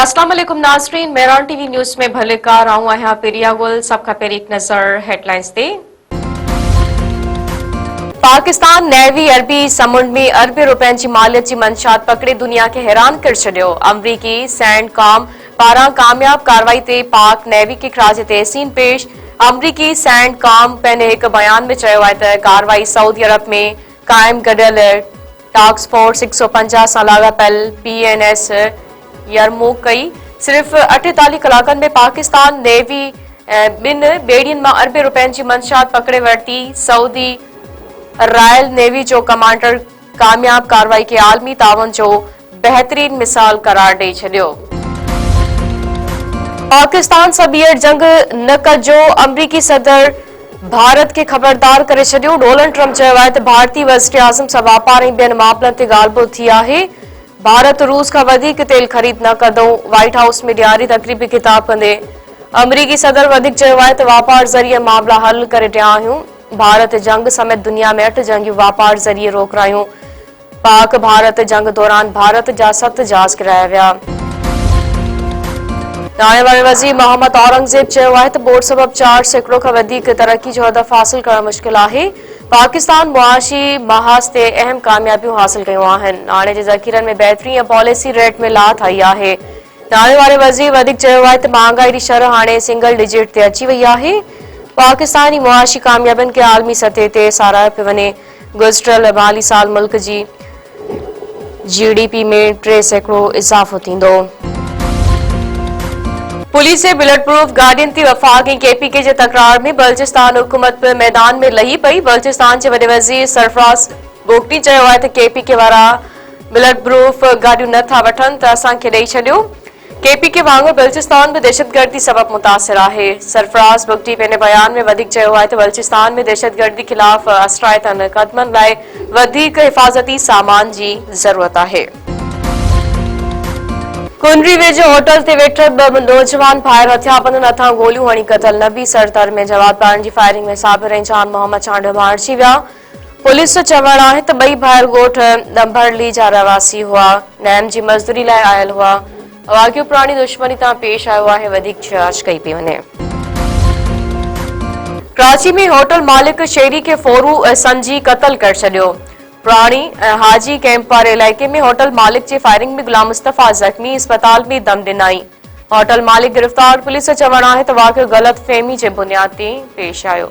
अस्सलाम वालेकुम नाज़रीन, मेहरान टीवी न्यूज़ में भलेकार आऊं आहियां पिरिया गुल। सबका पहिरीं हिकु नज़र हेडलाइंस ते। पाकिस्तान नेवी अरबी समुंड में अरबे रुपयनि जी मालियत जी मंशात पकड़े दुनिया खे हैरान करे छडि॒यो। अमरीकी सैंड कॉम पारां कामयाब कार्रवाई ते पाक नेवी खे खराज तहसीन पेश। अमरीकी सैंड कॉम पंहिंजे हिकु बयान में चयो आहे त कार्रवाई सऊदी अरब में क़ाइम गडि॒यल टास्क फोर्स 150 सां लाॻापियल PNS यरमूक कई। सिर्फ़ 48 कलाकनि में पाकिस्तान नेवी ॿिनि ॿेड़ियुनि मां अरबे रुपयनि जी मंशात पकड़े वरिती। सऊदी रॉयल नेवी जो कमांडर कामयाब कार्रवाई खे आलमी ताउन जो बहितरीन मिसाल करार ॾेई छडि॒यो। पाकिस्तान सां ॿीहर जंग न कजो, अमरीकी सदर भारत खे ख़बरदार करे छडि॒यो। डोनाल्ड ट्रंप चयो आहे त भारतीय वज़ीर आज़म सां वापार ऐं ॿियनि मामलनि ते ॻाल्हि ॿोलि थी आहे। भारत रूस खां वधीक तेल ख़रीद न कंदो, व्हाइट हाउस में ॾियारी तक़रीबी ख़िताब कंदे अमरीकी सदर वधीक चयो आहे त वापार ज़रिए मामला हल करे ॾिया आहियूं। भारत जंग समेत दुनिया में 8 जंगियूं वापार ज़रिए रोकरायूं। पाक भारत जंग दौरान भारत जा 7 जहाज किराया विया। नाणे वारे वज़ीर मोहम्मद औरंगज़ेब चयो आहे त बोर्ड सबब 4% खां वधीक तरक्की जो हदफ़ हासिल करणु मुश्किल आहे। पाकिस्तान मुआशी महाज़ ते अहम कामयाबियूं हासिल कयूं आहिनि। नाणे जे ज़ख़ीरनि में बहितरी ऐं पॉलिसी रेट में लाथ आई आहे। नाणे वारे वज़ीर वधीक चयो आहे त महांगाई जी शरह हाणे सिंगल डिजिट ते अची वई आहे। पाकिस्तानी मुआशी कामयाबियुनि खे आलमी सतह ते साराहियो पियो वञे। गुज़िरियल माली साल मुल्क जी GDP में 3% इज़ाफ़ो थींदो। पुलिस जे बुलेट प्रूफ गाॾियुनि ते वफ़ाक़ ऐं KPK जे तकरार में बलूचिस्तान हुकूमत मैदान में लही पई। बलूचिस्तान जे वॾे वज़ीर सरफराज़ बोगटी चयो आहे त KPK वारा बुलेट प्रूफ गाॾियूं नथा वठनि त असांखे ॾेई छॾियो। KPK वांगुरु बलूचिस्तान में दहशतगर्दी सबब मुतासिर आहे। सरफराज़ बोगटी पंहिंजे बयान में वधीक चयो आहे त बलूचिस्तान में दहशतगर्दी ख़िलाफ़ असराइतनि क़दमनि लाइ वधीक हिफ़ाज़ती सामान जी ज़रूरत आहे। कुंडरी वेझो होटल ते वेठल 2 नौजवान फायर हथियारबंदनि हथां गोलियूं हणी क़तल। नबी सरतर में जवाब ॾियण जी फायरिंग में साबिर ऐं जान मोहम्मद चांड मारिजी विया। पुलिस जो चवणु आहे त ॿई भाइर ॻोठ दंभरली जा रहवासी हुआ, नैम जी मज़दूरी लाइ आयल हुआ। वाक़ियो पुराणी दुश्मनी तां पेश आयो आहे, वधीक जांच कई पई वञे। कराची में होटल मालिक शेरी खे फोरू संजी क़तल करे छडि॒यो। पुराणी हाजी कैंप वारे इलाइक़े में होटल मालिक जे फायरिंग में गुलाम मुस्तफ़ा ज़ख़्मी अस्पताल में दम ॾिनाई। होटल मालिक गिरफ़्तार। पुलिस जो चवणु आहे त वाक़ियो ग़लत फ़हमी जे बुनियाद ते पेश आयो।